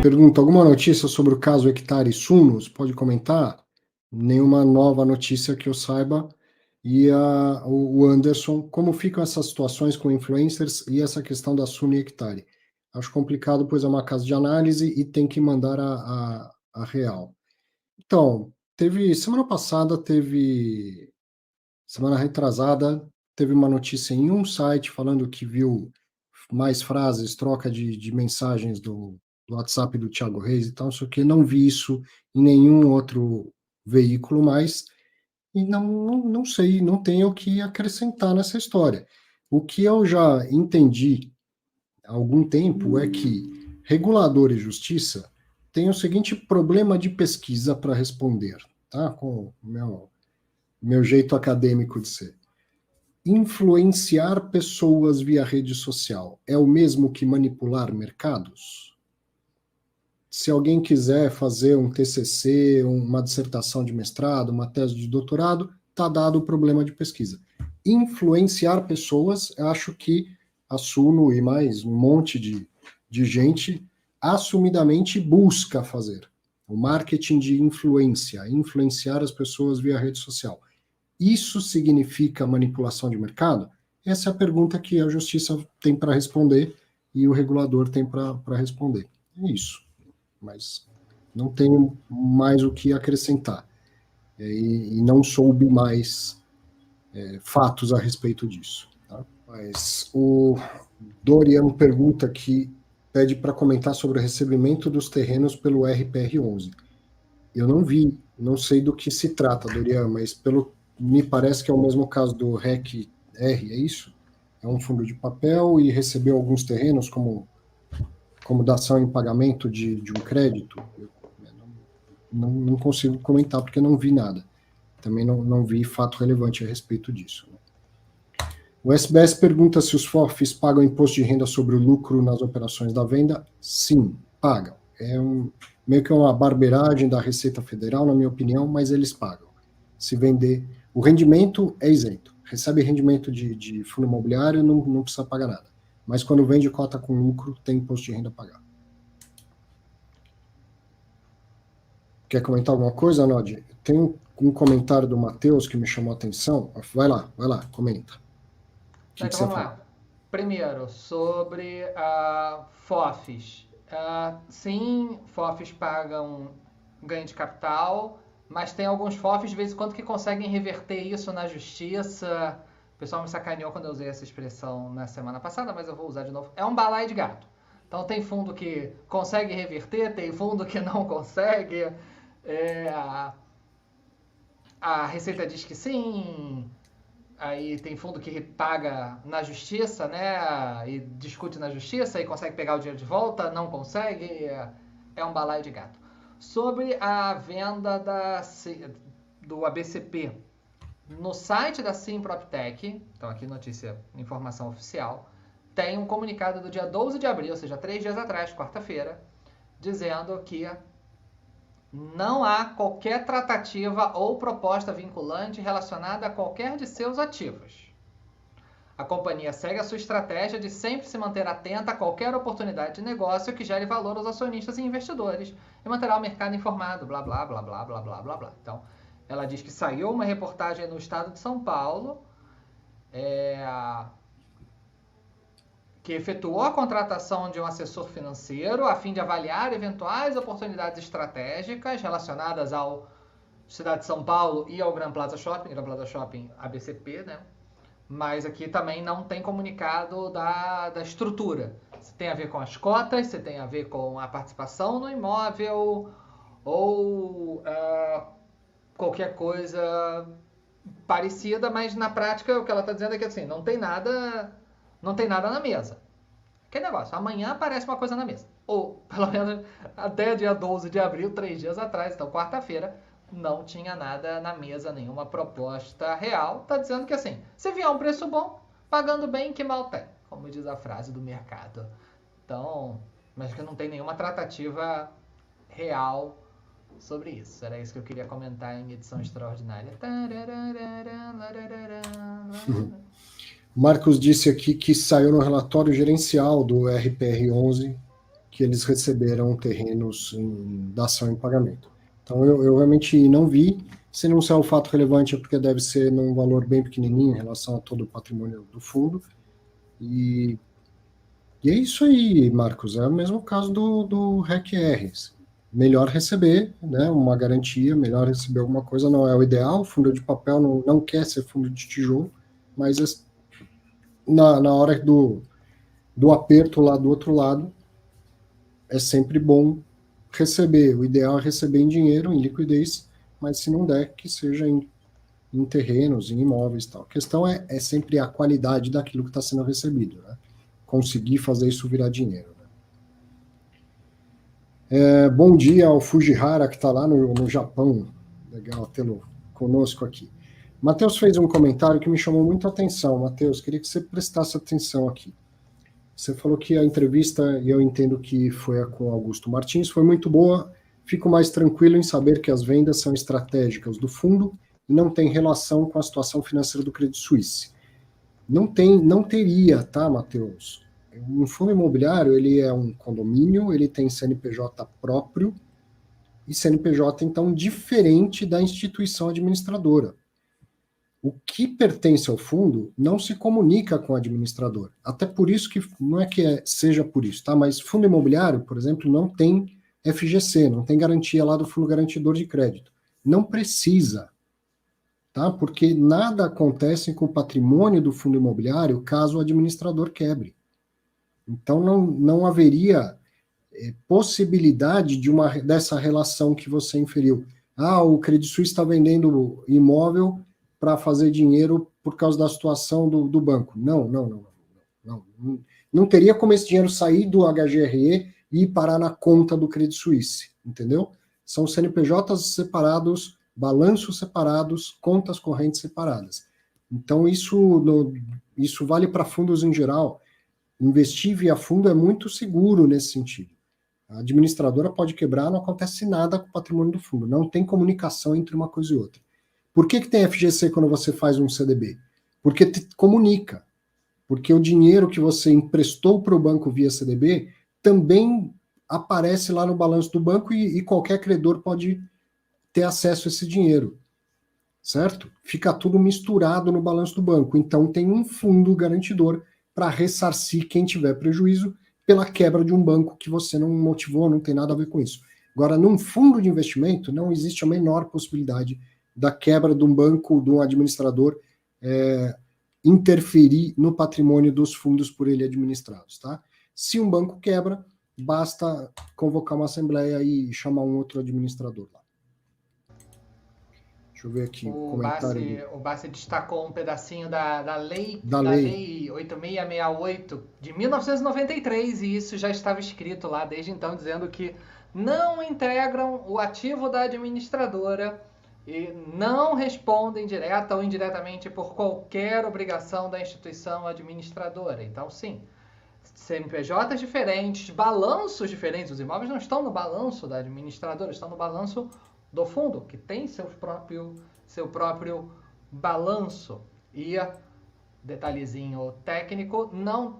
Pergunta, alguma notícia sobre o caso Hectare Sunos? Pode comentar? Nenhuma nova notícia que eu saiba. E o Anderson, como ficam essas situações com influencers e essa questão da Suno e Hectare? Acho complicado, pois é uma casa de análise e tem que mandar a real. Então, semana retrasada, teve uma notícia em um site falando que viu mais frases, troca de mensagens do WhatsApp do Thiago Reis e tal, só que não vi isso em nenhum outro veículo mais, e não sei, não tenho o que acrescentar nessa história. O que eu já entendi há algum tempo é que regulador e justiça têm o seguinte problema de pesquisa para responder, tá? Com o meu jeito acadêmico de ser. Influenciar pessoas via rede social é o mesmo que manipular mercados? Se alguém quiser fazer um TCC, uma dissertação de mestrado, uma tese de doutorado, está dado o problema de pesquisa. Influenciar pessoas, eu acho que a Suno e mais um monte de gente assumidamente busca fazer. O marketing de influência, influenciar as pessoas via rede social. Isso significa manipulação de mercado? Essa é a pergunta que a justiça tem para responder e o regulador tem para responder. É isso. Mas não tenho mais o que acrescentar. E não soube mais fatos a respeito disso. Tá? Mas o Dorian pergunta aqui, pede para comentar sobre o recebimento dos terrenos pelo RPR11. Eu não vi, não sei do que se trata, Dorian, mas me parece que é o mesmo caso do REC-R, é isso? É um fundo de papel e recebeu alguns terrenos como dação em pagamento de um crédito. Eu não consigo comentar porque não vi nada. Também não vi fato relevante a respeito disso. O SBS pergunta se os FOFs pagam imposto de renda sobre o lucro nas operações da venda. Sim, pagam. Meio que uma barbeiragem da Receita Federal, na minha opinião, mas eles pagam. Se vender, o rendimento é isento. Recebe rendimento de fundo imobiliário, não precisa pagar nada. Mas quando vende cota com lucro, tem imposto de renda a pagar. Quer comentar alguma coisa, Nod? Tem um comentário do Matheus que me chamou a atenção. Vai lá, comenta. Então vamos lá. Primeiro, sobre FOFs. Sim, FOFs pagam ganho de capital, mas tem alguns FOFs de vez em quando que conseguem reverter isso na justiça. O pessoal me sacaneou quando eu usei essa expressão na semana passada, mas eu vou usar de novo. É um balaio de gato. Então tem fundo que consegue reverter, tem fundo que não consegue. A Receita diz que sim, aí tem fundo que paga na justiça, né? E discute na justiça e consegue pegar o dinheiro de volta, não consegue. É um balaio de gato. Sobre a venda do ABCP, no site da Simproptech, então aqui notícia, informação oficial, tem um comunicado do dia 12 de abril, ou seja, 3 dias atrás, quarta-feira, dizendo que não há qualquer tratativa ou proposta vinculante relacionada a qualquer de seus ativos. A companhia segue a sua estratégia de sempre se manter atenta a qualquer oportunidade de negócio que gere valor aos acionistas e investidores e manterá o mercado informado, blá, blá, blá, blá, blá, blá, blá, blá. Então, ela diz que saiu uma reportagem no estado de São Paulo que efetuou a contratação de um assessor financeiro a fim de avaliar eventuais oportunidades estratégicas relacionadas ao Cidade de São Paulo e ao Gran Plaza Shopping ABCP, né? Mas aqui também não tem comunicado da estrutura. Se tem a ver com as cotas, se tem a ver com a participação no imóvel ou qualquer coisa parecida, mas na prática o que ela está dizendo é que assim, não tem nada na mesa. Que negócio, amanhã aparece uma coisa na mesa. Ou, pelo menos, até dia 12 de abril, 3 dias atrás, então quarta-feira, não tinha nada na mesa, nenhuma proposta real. Tá dizendo que assim, se vier um preço bom, pagando bem, que mal tem. Como diz a frase do mercado. Então, mas que não tem nenhuma tratativa real sobre isso. Era isso que eu queria comentar em edição extraordinária. Marcos disse aqui que saiu no relatório gerencial do RPR11 que eles receberam terrenos em dação em pagamento. Então, eu realmente não vi. Se não é um fato relevante, é porque deve ser num valor bem pequenininho em relação a todo o patrimônio do fundo. E é isso aí, Marcos. É o mesmo caso do REC-R. Melhor receber, né, uma garantia, melhor receber alguma coisa, não é o ideal. O fundo de papel não quer ser fundo de tijolo, mas na hora do aperto lá do outro lado, é sempre bom receber. O ideal é receber em dinheiro, em liquidez, mas se não der, que seja em terrenos, em imóveis e tal. A questão é sempre a qualidade daquilo que está sendo recebido, né? Conseguir fazer isso virar dinheiro. Né? Bom dia ao Fujihara, que está lá no Japão. Legal tê-lo conosco aqui. Matheus fez um comentário que me chamou muito a atenção. Matheus, queria que você prestasse atenção aqui. Você falou que a entrevista, e eu entendo que foi a com Augusto Martins, foi muito boa. Fico mais tranquilo em saber que as vendas são estratégicas do fundo e não tem relação com a situação financeira do Credit Suisse. Não teria, tá, Matheus? Um fundo imobiliário, ele é um condomínio, ele tem CNPJ próprio, e CNPJ, então, diferente da instituição administradora. O que pertence ao fundo não se comunica com o administrador. Até por isso que, não é que seja por isso, tá? Mas fundo imobiliário, por exemplo, não tem FGC, não tem garantia lá do fundo garantidor de crédito. Não precisa, tá? Porque nada acontece com o patrimônio do fundo imobiliário caso o administrador quebre. Então não haveria possibilidade dessa relação que você inferiu. O Credit Suisse está vendendo imóvel para fazer dinheiro por causa da situação do banco. Não teria como esse dinheiro sair do HGRE e ir parar na conta do Credit Suisse, entendeu? São CNPJs separados, balanços separados, contas correntes separadas. Então, isso vale para fundos em geral. Investir via fundo é muito seguro nesse sentido. A administradora pode quebrar, não acontece nada com o patrimônio do fundo. Não tem comunicação entre uma coisa e outra. Por que tem FGC quando você faz um CDB? Porque comunica. Porque o dinheiro que você emprestou para o banco via CDB também aparece lá no balanço do banco e qualquer credor pode ter acesso a esse dinheiro. Certo? Fica tudo misturado no balanço do banco. Então tem um fundo garantidor para ressarcir quem tiver prejuízo pela quebra de um banco que você não motivou, não tem nada a ver com isso. Agora, num fundo de investimento, não existe a menor possibilidade da quebra de um banco, de um administrador, interferir no patrimônio dos fundos por ele administrados. Tá? Se um banco quebra, basta convocar uma assembleia e chamar um outro administrador lá. Deixa eu ver aqui o comentário. O Bassi destacou um pedacinho da lei 8668 de 1993, e isso já estava escrito lá desde então, dizendo que não integram o ativo da administradora e não respondem direta ou indiretamente por qualquer obrigação da instituição administradora. Então, sim, CNPJs diferentes, balanços diferentes. Os imóveis não estão no balanço da administradora, estão no balanço do fundo, que tem seu próprio balanço. E, detalhezinho técnico,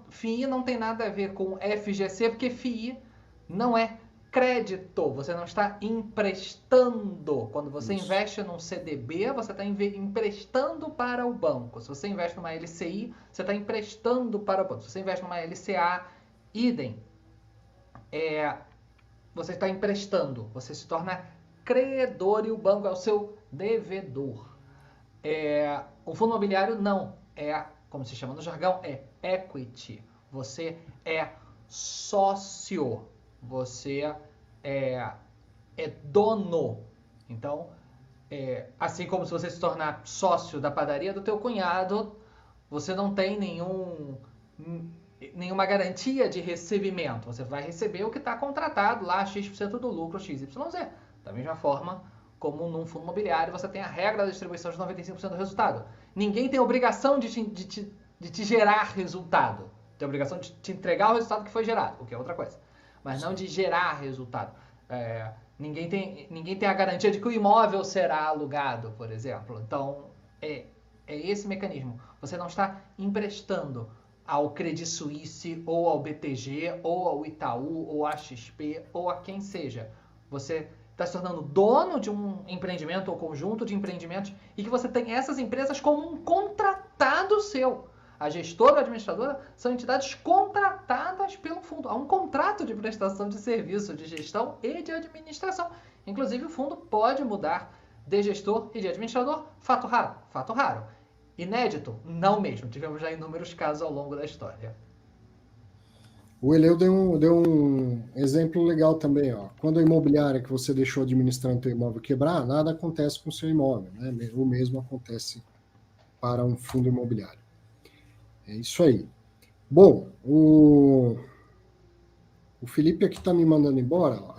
FII não tem nada a ver com FGC, porque FII não é crédito, você não está emprestando. Quando você investe num CDB, você está emprestando para o banco. Se você investe numa LCI, você está emprestando para o banco. Se você investe numa LCA, idem. Você está emprestando, você se torna credor e o banco é o seu devedor. O fundo imobiliário não, como se chama no jargão, é equity. Você é sócio, você é dono. Então, assim como se você se tornar sócio da padaria do teu cunhado, você não tem nenhuma garantia de recebimento. Você vai receber o que está contratado lá, X% do lucro, XYZ. Da mesma forma como num fundo imobiliário você tem a regra da distribuição de 95% do resultado. Ninguém tem obrigação de te gerar resultado. Tem obrigação de te entregar o resultado que foi gerado, o que é outra coisa. Mas não de gerar resultado. Ninguém tem a garantia de que o imóvel será alugado, por exemplo. Então, é esse mecanismo. Você não está emprestando, ao Credit Suisse, ou ao BTG, ou ao Itaú, ou à XP, ou a quem seja. Você está se tornando dono de um empreendimento ou conjunto de empreendimentos e que você tem essas empresas como um contratado seu. A gestora ou a administradora são entidades contratadas pelo fundo. Há um contrato de prestação de serviço, de gestão e de administração. Inclusive, o fundo pode mudar de gestor e de administrador. Fato raro? Fato raro. Inédito? Não mesmo. Tivemos já inúmeros casos ao longo da história. O Eleu deu um exemplo legal também. Ó. Quando a imobiliária que você deixou administrando o seu imóvel quebrar, nada acontece com o seu imóvel. Né? O mesmo acontece para um fundo imobiliário. É isso aí. Bom, o Felipe aqui está me mandando embora. Ó.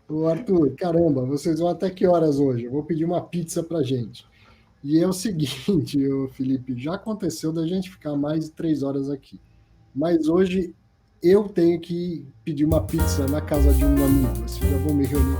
O Arthur, caramba, vocês vão até que horas hoje? Eu vou pedir uma pizza para gente. E é o seguinte, o Felipe, já aconteceu da gente ficar mais de 3 horas aqui. Mas hoje eu tenho que pedir uma pizza na casa de um amigo. Assim, já vou me reunir